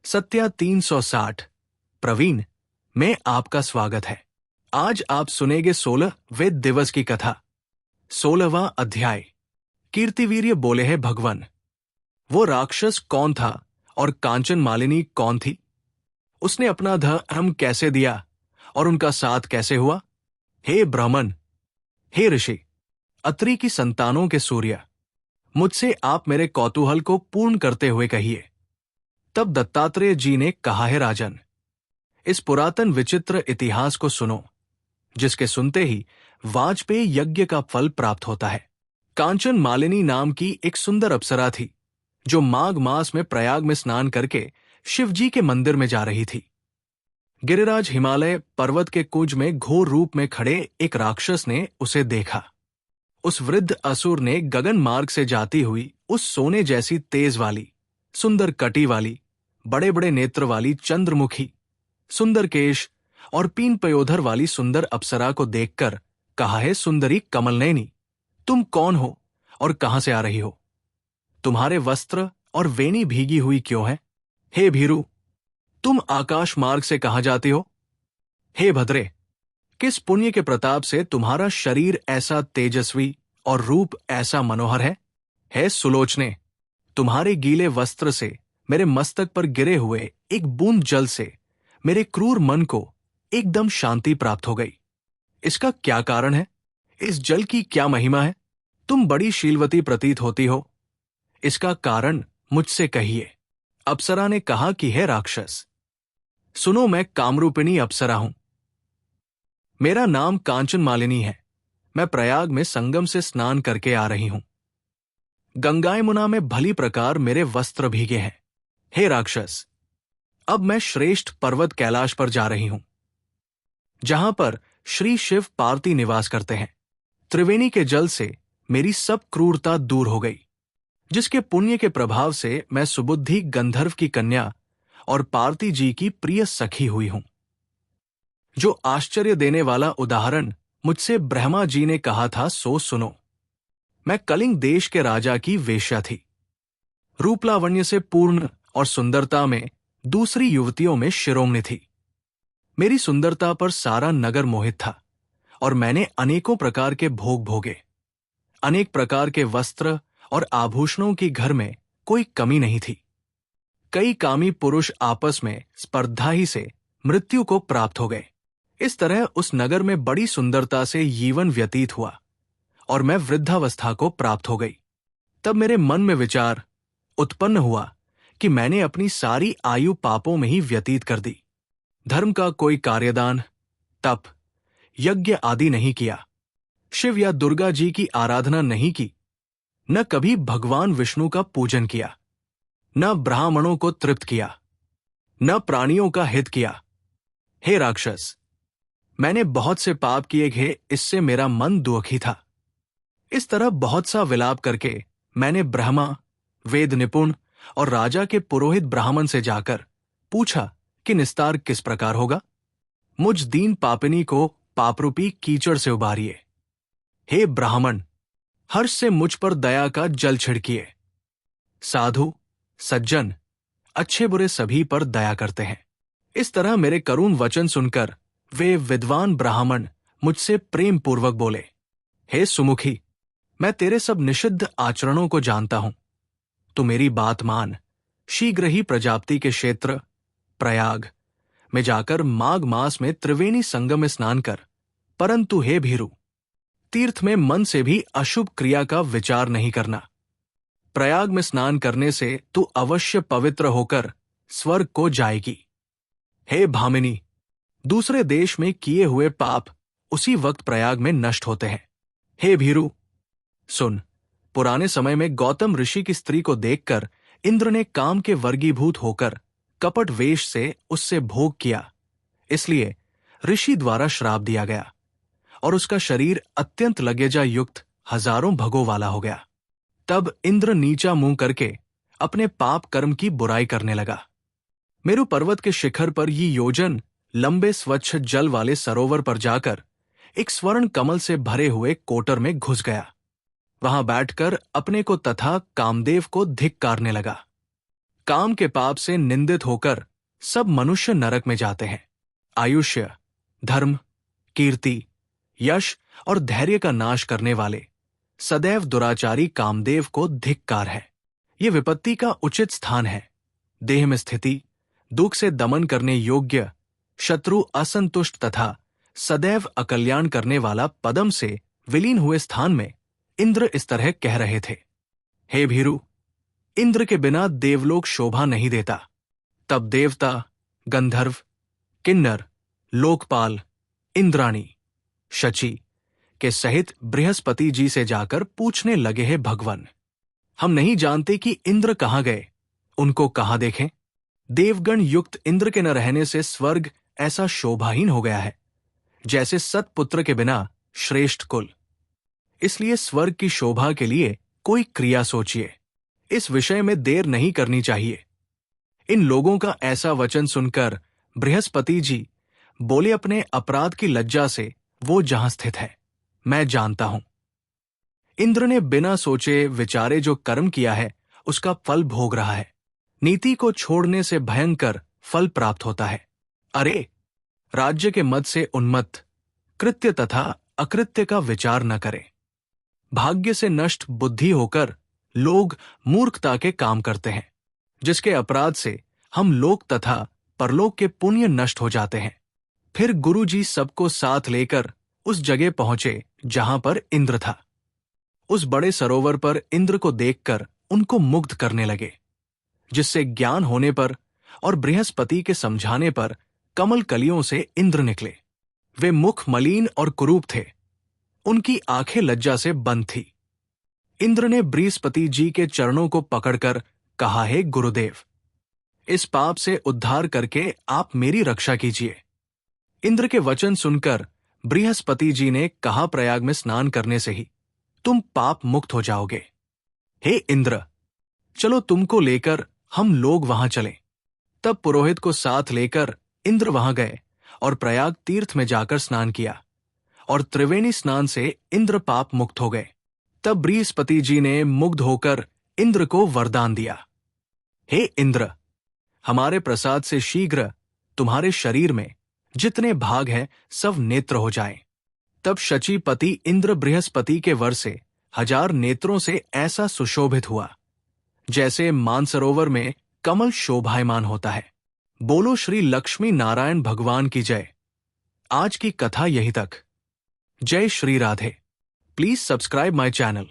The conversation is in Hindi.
सत्या 360। प्रवीण में आपका स्वागत है। आज आप सुनेंगे 16 वेद दिवस की कथा। 16वां अध्याय। कीर्तिवीर्य बोले हैं भगवान। वो राक्षस कौन था और कांचन मालिनी कौन थी? उसने अपना धर्म कैसे दिया और उनका साथ कैसे हुआ? हे ब्राह्मण, हे ऋषि, अत्रि की संतानों के सूर्य, मुझसे आप मेरे कौतूहल को पूर्ण करते हुए कहिए। तब दत्तात्रेय जी ने कहा है राजन, इस पुरातन विचित्र इतिहास को सुनो, जिसके सुनते ही वाजपेयी यज्ञ का फल प्राप्त होता है। कांचन मालिनी नाम की एक सुंदर अप्सरा थी, जो माघ मास में प्रयाग में स्नान करके शिव जी के मंदिर में जा रही थी। गिरिराज हिमालय पर्वत के कुंज में घोर रूप में खड़े एक राक्षस ने उसे देखा। उस वृद्ध असुर ने गगन मार्ग से जाती हुई उस सोने जैसी तेज वाली, सुंदर कटी वाली, बड़े बड़े नेत्र वाली चंद्रमुखी, सुंदर केश और पीन पयोधर वाली सुंदर अप्सरा को देखकर कहा है, सुंदरी कमलनयनी, तुम कौन हो और कहां से आ रही हो? तुम्हारे वस्त्र और वेणी भीगी हुई क्यों है? हे भीरू, तुम आकाश मार्ग से कहां जाती हो? हे भद्रे, किस पुण्य के प्रताप से तुम्हारा शरीर ऐसा तेजस्वी और रूप ऐसा मनोहर है? हे सुलोचने, तुम्हारे गीले वस्त्र से मेरे मस्तक पर गिरे हुए एक बूंद जल से मेरे क्रूर मन को एकदम शांति प्राप्त हो गई। इसका क्या कारण है? इस जल की क्या महिमा है? तुम बड़ी शीलवती प्रतीत होती हो, इसका कारण मुझसे कहिए। अप्सरा ने कहा कि हे राक्षस, सुनो, मैं कामरूपिणी अप्सरा हूं। मेरा नाम कांचन मालिनी है। मैं प्रयाग में संगम से स्नान करके आ रही हूं। गंगा यमुना में भली प्रकार मेरे वस्त्र भीगे हैं। हे राक्षस, अब मैं श्रेष्ठ पर्वत कैलाश पर जा रही हूं, जहां पर श्री शिव पार्वती निवास करते हैं। त्रिवेणी के जल से मेरी सब क्रूरता दूर हो गई, जिसके पुण्य के प्रभाव से मैं सुबुद्धि गंधर्व की कन्या और पार्वती जी की प्रिय सखी हुई हूं। जो आश्चर्य देने वाला उदाहरण मुझसे ब्रह्मा जी ने कहा था, सो सुनो। मैं कलिंग देश के राजा की वेश्या थी। रूपलावण्य से पूर्ण और सुंदरता में दूसरी युवतियों में शिरोमणि थी। मेरी सुंदरता पर सारा नगर मोहित था और मैंने अनेकों प्रकार के भोग भोगे। अनेक प्रकार के वस्त्र और आभूषणों की घर में कोई कमी नहीं थी। कई कामी पुरुष आपस में स्पर्धा ही से मृत्यु को प्राप्त हो गए। इस तरह उस नगर में बड़ी सुंदरता से जीवन व्यतीत हुआ और मैं वृद्धावस्था को प्राप्त हो गई। तब मेरे मन में विचार उत्पन्न हुआ कि मैंने अपनी सारी आयु पापों में ही व्यतीत कर दी। धर्म का कोई कार्यदान, तप, यज्ञ आदि नहीं किया। शिव या दुर्गा जी की आराधना नहीं की। न कभी भगवान विष्णु का पूजन किया, न ब्राह्मणों को तृप्त किया, न प्राणियों का हित किया। हे राक्षस, मैंने बहुत से पाप किए गए, इससे मेरा मन दुखी था। इस तरह बहुत सा विलाप करके मैंने ब्रह्मा, वेद निपुण और राजा के पुरोहित ब्राह्मण से जाकर पूछा कि निस्तार किस प्रकार होगा। मुझ दीन पापिनी को पापरूपी कीचड़ से उबारिए। हे ब्राह्मण, हर्ष से मुझ पर दया का जल छिड़किए। साधु, सज्जन, अच्छे बुरे सभी पर दया करते हैं। इस तरह मेरे करुण वचन सुनकर वे विद्वान ब्राह्मण मुझसे प्रेम पूर्वक बोले, हे सुमुखी, मैं तेरे सब निषिद्ध आचरणों को जानता हूं। तू मेरी बात मान, शीघ्र ही प्रजापति के क्षेत्र प्रयाग में जाकर माघ मास में त्रिवेणी संगम में स्नान कर। परंतु हे भीरू, तीर्थ में मन से भी अशुभ क्रिया का विचार नहीं करना। प्रयाग में स्नान करने से तू अवश्य पवित्र होकर स्वर्ग को जाएगी। हे भामिनी, दूसरे देश में किए हुए पाप उसी वक्त प्रयाग में नष्ट होते हैं। हे भीरू, सुन, पुराने समय में गौतम ऋषि की स्त्री को देखकर इंद्र ने काम के वर्गीभूत होकर कपट वेश से उससे भोग किया। इसलिए ऋषि द्वारा श्राप दिया गया और उसका शरीर अत्यंत लगेजा युक्त हजारों भगों वाला हो गया। तब इंद्र नीचा मुंह करके अपने पाप कर्म की बुराई करने लगा। मेरु पर्वत के शिखर पर ये योजन लंबे स्वच्छ जल वाले सरोवर पर जाकर एक स्वर्ण कमल से भरे हुए कोटर में घुस गया। वहां बैठकर अपने को तथा कामदेव को धिक्कारने लगा। काम के पाप से निंदित होकर सब मनुष्य नरक में जाते हैं। आयुष्य, धर्म, कीर्ति, यश और धैर्य का नाश करने वाले सदैव दुराचारी कामदेव को धिक्कार है। ये विपत्ति का उचित स्थान है। देह में स्थिति, दुख से दमन करने योग्य, शत्रु असंतुष्ट तथा सदैव अकल्याण करने वाला पदम से विलीन हुए स्थान में इंद्र इस तरह कह रहे थे। हे भीरु, इंद्र के बिना देवलोक शोभा नहीं देता। तब देवता, गंधर्व, किन्नर, लोकपाल, इंद्राणी, शची के सहित बृहस्पति जी से जाकर पूछने लगे हैं, भगवान, हम नहीं जानते कि इंद्र कहाँ गए, उनको कहाँ देखें। देवगण युक्त इंद्र के न रहने से स्वर्ग ऐसा शोभाहीन हो गया है जैसे सतपुत्र के बिना श्रेष्ठ कुल। इसलिए स्वर्ग की शोभा के लिए कोई क्रिया सोचिए। इस विषय में देर नहीं करनी चाहिए। इन लोगों का ऐसा वचन सुनकर बृहस्पति जी बोले, अपने अपराध की लज्जा से वो जहां स्थित है मैं जानता हूं। इंद्र ने बिना सोचे विचारे जो कर्म किया है उसका फल भोग रहा है। नीति को छोड़ने से भयंकर फल प्राप्त होता है। अरे, राज्य के मद से उन्मत्त कृत्य तथा अकृत्य का विचार न करें। भाग्य से नष्ट बुद्धि होकर लोग मूर्खता के काम करते हैं, जिसके अपराध से हम लोक तथा परलोक के पुण्य नष्ट हो जाते हैं। फिर गुरु जी सबको साथ लेकर उस जगह पहुंचे जहां पर इंद्र था। उस बड़े सरोवर पर इंद्र को देखकर उनको मुग्ध करने लगे, जिससे ज्ञान होने पर और बृहस्पति के समझाने पर कमल कलियों से इंद्र निकले। वे मुख मलिन और कुरूप थे। उनकी आंखें लज्जा से बंद थी। इंद्र ने बृहस्पति जी के चरणों को पकड़कर कहा, हे गुरुदेव, इस पाप से उद्धार करके आप मेरी रक्षा कीजिए। इंद्र के वचन सुनकर बृहस्पति जी ने कहा, प्रयाग में स्नान करने से ही तुम पाप मुक्त हो जाओगे। हे इंद्र, चलो तुमको लेकर हम लोग वहां चलें। तब पुरोहित को साथ लेकर इंद्र वहां गए और प्रयाग तीर्थ में जाकर स्नान किया और त्रिवेणी स्नान से इंद्र पाप मुक्त हो गए। तब बृहस्पति जी ने मुग्ध होकर इंद्र को वरदान दिया, हे इंद्र, हमारे प्रसाद से शीघ्र तुम्हारे शरीर में जितने भाग हैं सब नेत्र हो जाएं। तब शचीपति इंद्र बृहस्पति के वर से 1000 नेत्रों से ऐसा सुशोभित हुआ जैसे मानसरोवर में कमल शोभायमान होता है। बोलो श्री लक्ष्मी नारायण भगवान की जय। आज की कथा यहीं तक। जय Shri Radhe. Please subscribe my channel.